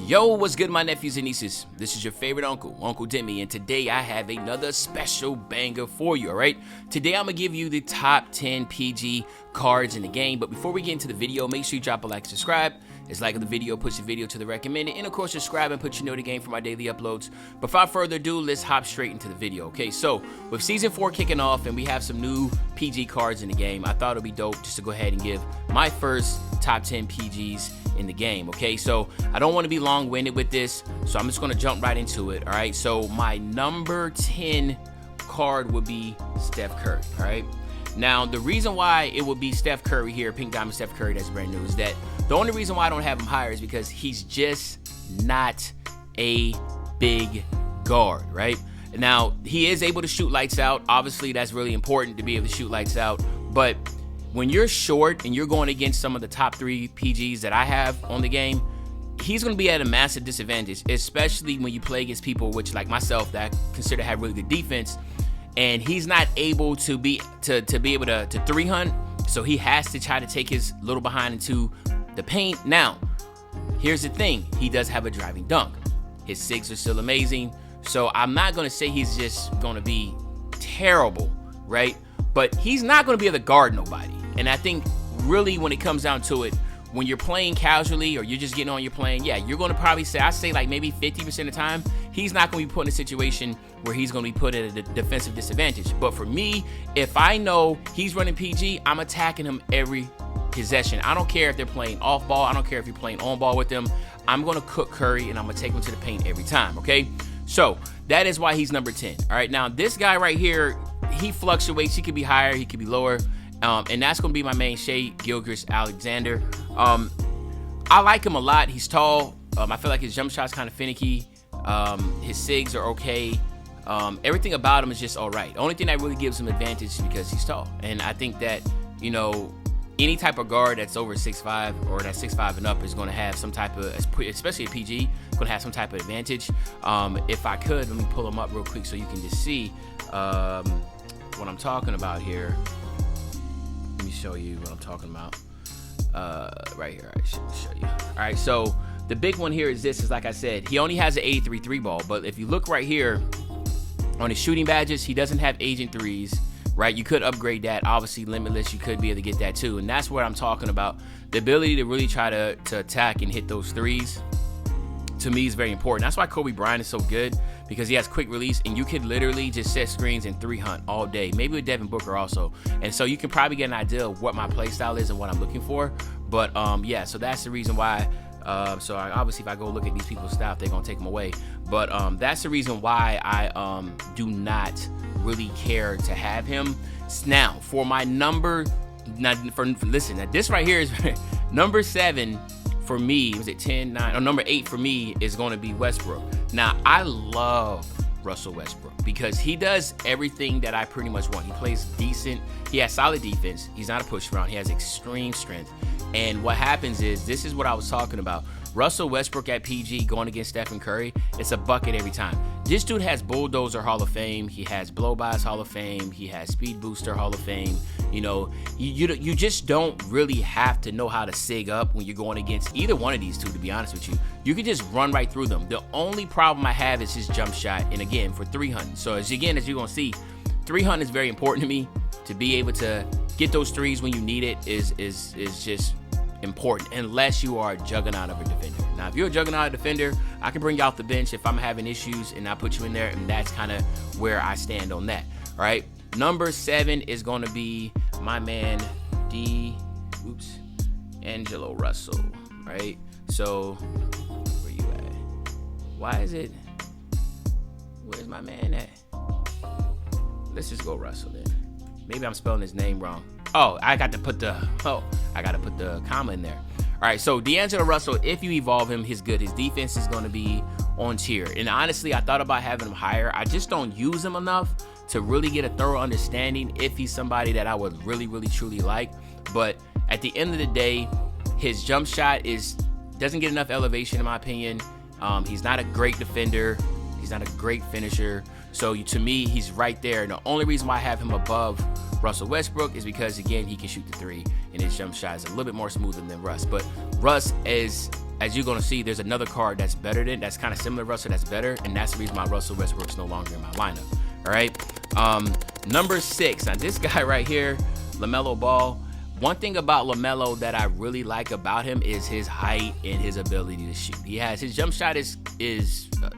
Yo, what's good, my nephews and nieces? This is your favorite uncle, Uncle Demi, and today I have another special banger for you, alright? Today I'm going to give you the top 10 PG cards in the game, but before we get into the video, make sure you drop a like and subscribe. It's like the video, push the video to the recommended, and of course subscribe and put your notification game for my daily uploads. But without further ado, let's hop straight into the video, okay? So, with Season 4 kicking off and we have some new PG cards in the game, I thought it would be dope just to go ahead and give my first top 10 PGs in the game, okay? So, I don't want to be long-winded with this, so I'm just going to jump right into it, alright? So, my number 10 card would be Steph Curry, alright? Now, the reason why it would be Steph Curry here, Pink Diamond Steph Curry, that's brand new, is that the only reason why I don't have him higher is because he's just not a big guard, right? Now, he is able to shoot lights out. Obviously, that's really important to be able to shoot lights out. But when you're short and you're going against some of the top 3 PGs that I have on the game, he's going to be at a massive disadvantage, especially when you play against people, which like myself, that I consider have really good defense. And he's not able to be able to 3-hunt, so he has to try to take his little behind into the paint. Now, here's the thing: he does have a driving dunk. His SIGs are still amazing, so I'm not gonna say he's just gonna be terrible, right? But he's not gonna be able to guard nobody. And I think really when it comes down to it, when you're playing casually or you're just getting on your plane, yeah, you're gonna probably say, I say like maybe 50% of the time, he's not gonna be put in a situation where he's gonna be put at a defensive disadvantage. But for me, if I know he's running PG, I'm attacking him every possession. I don't care if they're playing off ball, I don't care if you're playing on ball with them. I'm gonna cook Curry and I'm gonna take him to the paint every time, okay? So that is why he's number 10. All right, now this guy right here, he fluctuates. He could be higher, he could be lower. And that's going to be my main shade, Gilgeous-Alexander. I like him a lot. He's tall. I feel like his jump shot's kind of finicky. His SIGs are okay. Everything about him is just all right. The only thing that really gives him advantage is because he's tall. And I think that, you know, any type of guard that's over 6'5" or that's 6'5" and up is going to have some type of, especially a PG, going to have some type of advantage. If I could, let me pull him up real quick so you can just see what I'm talking about here. Let me show you what I'm talking about right here. I should show you. All right, so the big one here is this, is like I said, he only has an 83 3 ball, but if you look right here on his shooting badges, he doesn't have agent threes, right? You could upgrade that. Obviously limitless, you could be able to get that too, and that's what I'm talking about. The ability to really try to attack and hit those threes, to me, is very important. That's why Kobe Bryant is so good, because he has quick release and you could literally just set screens and 3-hunt all day, maybe with Devin Booker also. And so you can probably get an idea of what my play style is and what I'm looking for. But yeah, so that's the reason why. So obviously if I go look at these people's stuff, they're gonna take them away. But that's the reason why I do not really care to have him. Now for my number, listen, now this right here is number 7 for me. Was it 10, 9? Or number 8 for me is going to be Westbrook. Now, I love Russell Westbrook because he does everything that I pretty much want. He plays decent. He has solid defense. He's not a push around. He has extreme strength. And what happens is, this is what I was talking about. Russell Westbrook at PG going against Stephen Curry, it's a bucket every time. This dude has Bulldozer Hall of Fame. He has Blow-Bys Hall of Fame. He has Speed Booster Hall of Fame. You know, you just don't really have to know how to SIG up when you're going against either one of these two, to be honest with you. You can just run right through them. The only problem I have is his jump shot, and again, for 3-hunting. So as you're going to see, 3-hunting is very important to me. To be able to get those threes when you need it is just important, unless you are a juggernaut of a defender. Now, if you're a juggernaut defender, I can bring you off the bench if I'm having issues and I put you in there, and that's kind of where I stand on that. All right, number 7 is going to be my man D'Angelo Russell. Right, so where you at? Where's my man at? Let's just go Russell then. Maybe I'm spelling his name wrong. Oh, I got to put the comma in there. All right, so D'Angelo Russell, if you evolve him, he's good. His defense is going to be on tier. And honestly, I thought about having him higher. I just don't use him enough to really get a thorough understanding if he's somebody that I would really, really, truly like. But at the end of the day, his jump shot doesn't get enough elevation, in my opinion. He's not a great defender. He's not a great finisher. So to me, he's right there. And the only reason why I have him above Russell Westbrook is because, again, he can shoot the 3 and his jump shot is a little bit more smoother than Russ. But Russ is as you're gonna see, there's another card that's better than, that's kind of similar to Russell, that's better, and that's the reason why Russell Westbrook's no longer in my lineup. All right. Number 6. Now this guy right here, LaMelo Ball. One thing about LaMelo that I really like about him is his height and his ability to shoot. He has his jump shot is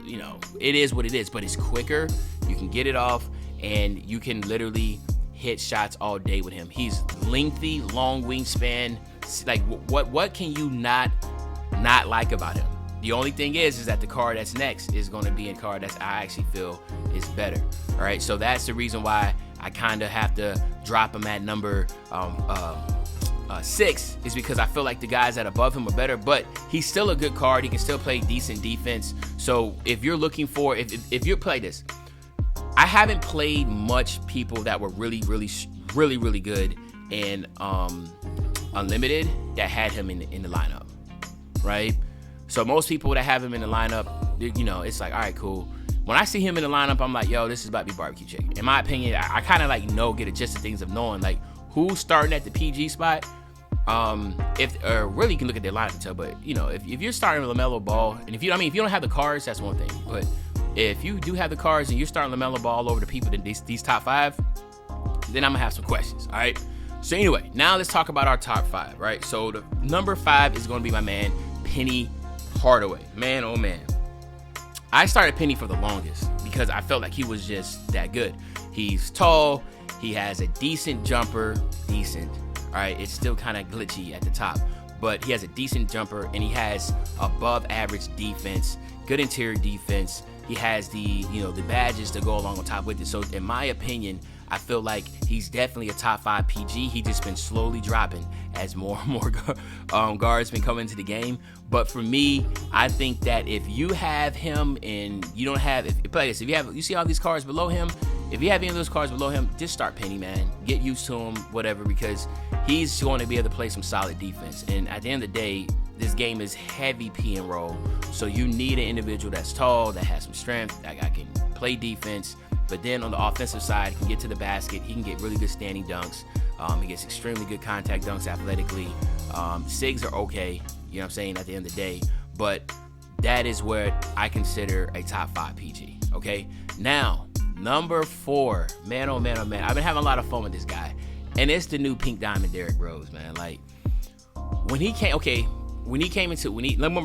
you know, it is what it is, but it's quicker. You can get it off, and you can literally hit shots all day with him. He's lengthy, long wingspan. Like what can you not like about him? The only thing is that the card that's next is going to be a card that I actually feel is better. All right, so that's the reason why I kind of have to drop him at number 6, is because I feel like the guys that above him are better, but he's still a good card. He can still play decent defense. So if you're looking for, if you play this, I haven't played much people that were really good and unlimited that had him in the lineup, right? So most people that have him in the lineup, you know, it's like, all right, cool. When I see him in the lineup, I'm like, yo, this is about to be barbecue chicken. In my opinion, I kind of like get a gist of things of knowing like who's starting at the PG spot. Really you can look at their lineup and tell, but you know, if you're starting LaMelo Ball, and if you don't have the cards, that's one thing. But if you do have the cards and you're starting LaMelo Ball all over the people in these top 5, then I'm gonna have some questions. All right. So anyway, now let's talk about our top 5. Right. So the number 5 is gonna be my man Penny Hardaway. Man, oh man. I started Penny for the longest because I felt like he was just that good. He's tall. He has a decent jumper. Decent. All right. It's still kind of glitchy at the top, but he has a decent jumper and he has above average defense, good interior defense. He has the badges to go along on top with it. So in my opinion, I feel like he's definitely a top 5 PG. He just been slowly dropping as more and more guards been coming into the game. But for me, I think that if you have him and you don't have, if you see all these cards below him, if you have any of those cards below him, just start Penny, man. Get used to him, whatever, because he's going to be able to play some solid defense. And at the end of the day, this game is heavy P and roll. So you need an individual that's tall, that has some strength, that can play defense. But then on the offensive side, he can get to the basket. He can get really good standing dunks. He gets extremely good contact dunks athletically. SIGs are okay, you know what I'm saying, at the end of the day. But that is where I consider a top 5 PG, okay? Now, number 4, man, oh man, oh man. I've been having a lot of fun with this guy. And it's the new Pink Diamond Derrick Rose, man. Like, remember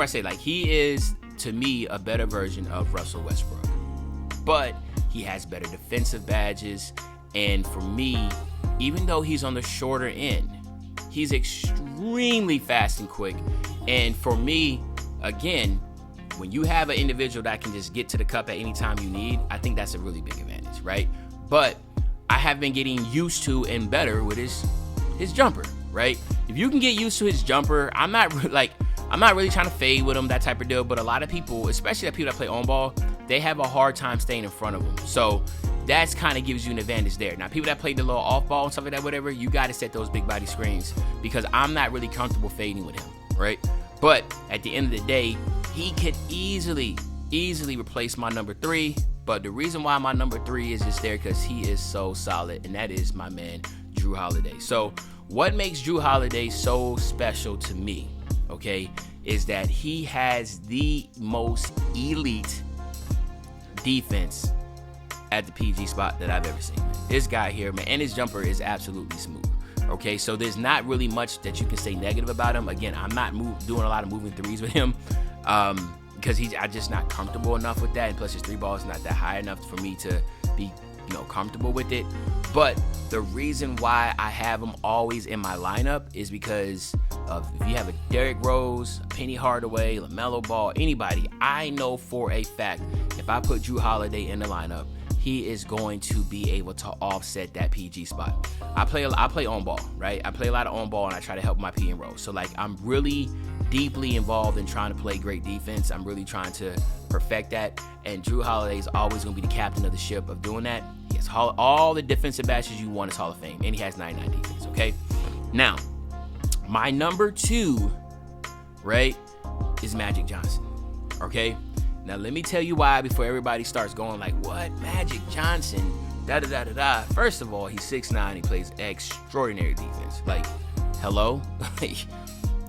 I said, like, he is, to me, a better version of Russell Westbrook. But he has better defensive badges. And for me, even though he's on the shorter end, he's extremely fast and quick. And for me, again, when you have an individual that can just get to the cup at any time you need, I think that's a really big advantage, right? But I have been getting used to and better with his jumper, right? If you can get used to his jumper, I'm not really trying to fade with him, that type of deal. But a lot of people, especially the people that play on ball, they have a hard time staying in front of him. So that's kind of gives you an advantage there. Now, people that play the little off ball and stuff like that, whatever, you got to set those big body screens because I'm not really comfortable fading with him, right? But at the end of the day, he could easily replace my number 3. But the reason why my number 3 is just there because he is so solid, and that is my man, Jrue Holiday. So what makes Jrue Holiday so special to me, okay, is that he has the most elite defense at the PG spot that I've ever seen. This guy here, man, and his jumper is absolutely smooth. Okay, so there's not really much that you can say negative about him. Again, I'm not doing a lot of moving threes with him because I'm just not comfortable enough with that. And plus, his 3 ball is not that high enough for me to be, comfortable with it. But the reason why I have him always in my lineup is because of if you have a Derrick Rose, a Penny Hardaway, LaMelo Ball, anybody, I know for a fact if I put Jrue Holiday in the lineup, he is going to be able to offset that PG spot. I play on ball, right? I play a lot of on ball and I try to help my P and roll. So like I'm really deeply involved in trying to play great defense. I'm really trying to perfect that. And Jrue Holiday is always going to be the captain of the ship of doing that. He has all the defensive badges you want is Hall of Fame, and he has 99 defense, okay? Now, my number 2, right, is Magic Johnson, okay? Now, let me tell you why before everybody starts going like, what? Magic Johnson? Da-da-da-da-da. First of all, he's 6'9". He plays extraordinary defense. Like, hello?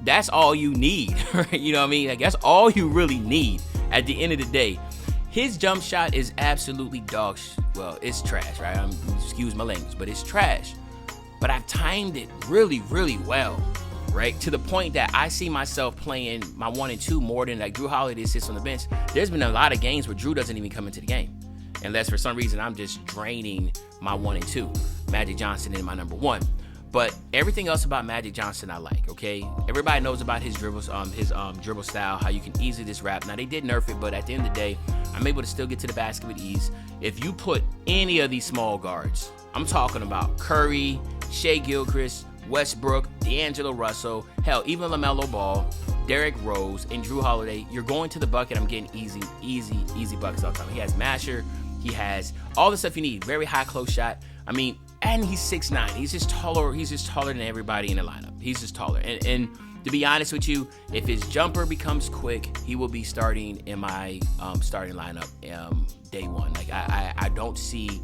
that's all you need, right? You know what I mean? Like, that's all you really need at the end of the day. His jump shot is absolutely well, it's trash, right? Excuse my language, but it's trash. But I've timed it really, really well, right? To the point that I see myself playing my 1 and 2 more than like Drew Holiday sits on the bench. There's been a lot of games where Drew doesn't even come into the game, unless for some reason I'm just draining my 1 and 2. Magic Johnson in my number 1. But everything else about Magic Johnson I like, okay? Everybody knows about his dribbles, his dribble style, how you can easily disrupt. Now, they did nerf it, but at the end of the day, I'm able to still get to the basket with ease. If you put any of these small guards, I'm talking about Curry, Shea Gilchrist, Westbrook, D'Angelo Russell, hell, even LaMelo Ball, Derrick Rose, and Drew Holiday, you're going to the bucket. I'm getting easy buckets all the time. He has masher. He has all the stuff you need. Very high close shot. I mean, and he's 6'9". He's just taller. He's just taller than everybody in the lineup. He's just taller. And to be honest with you, if his jumper becomes quick, he will be starting in my starting lineup day one. Like, I don't see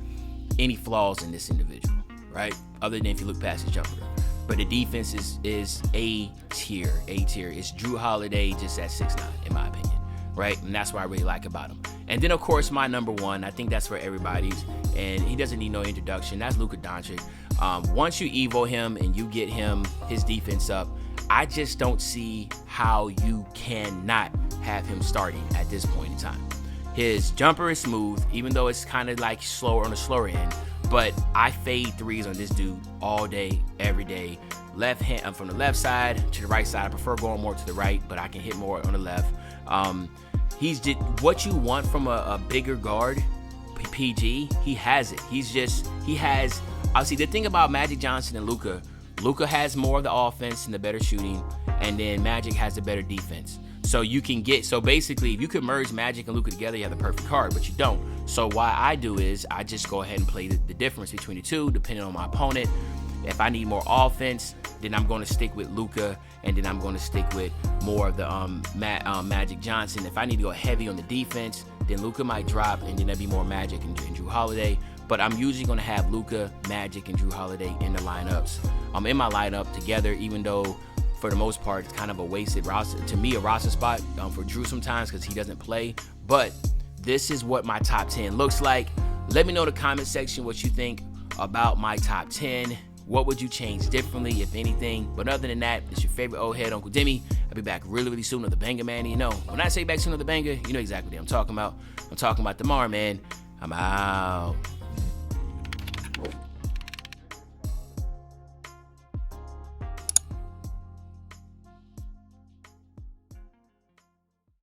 any flaws in this individual, right? Other than if you look past his jumper. But the defense is A tier. It's Drew Holiday just at 6'9", in my opinion, right? And that's what I really like about him. And then, of course, my number 1, I think that's for everybody's, and he doesn't need no introduction. That's Luka Doncic. Once you evo him and you get him his defense up, I just don't see how you cannot have him starting at this point in time. His jumper is smooth, even though it's kind of like slower on the slower end. But I fade threes on this dude all day, every day. Left hand from the left side to the right side. I prefer going more to the right, but I can hit more on the left. He's just what you want from a bigger guard, PG. He has it. He has. Obviously, the thing about Magic Johnson and Luka has more of the offense and the better shooting, and then Magic has the better defense. So basically, if you could merge Magic and Luka together, you have the perfect card, but you don't. So what I do is I just go ahead and play the difference between the two, depending on my opponent. If I need more offense, then I'm going to stick with Luka, and then I'm going to stick with more of the Magic Johnson. If I need to go heavy on the defense, then Luka might drop, and then there'll be more Magic and Drew Holiday. But I'm usually going to have Luka, Magic, and Drew Holiday in the lineups. In my lineup together, even though for the most part it's kind of a wasted roster. To me, a roster spot for Drew sometimes because he doesn't play. But this is what my top 10 looks like. Let me know in the comment section what you think about my top 10. What would you change differently, if anything? But other than that, it's your favorite old head, Uncle Demi. I'll be back really, really soon with the banger, man. And you know, when I say back soon with the banger, you know exactly what I'm talking about. I'm talking about tomorrow, man. I'm out.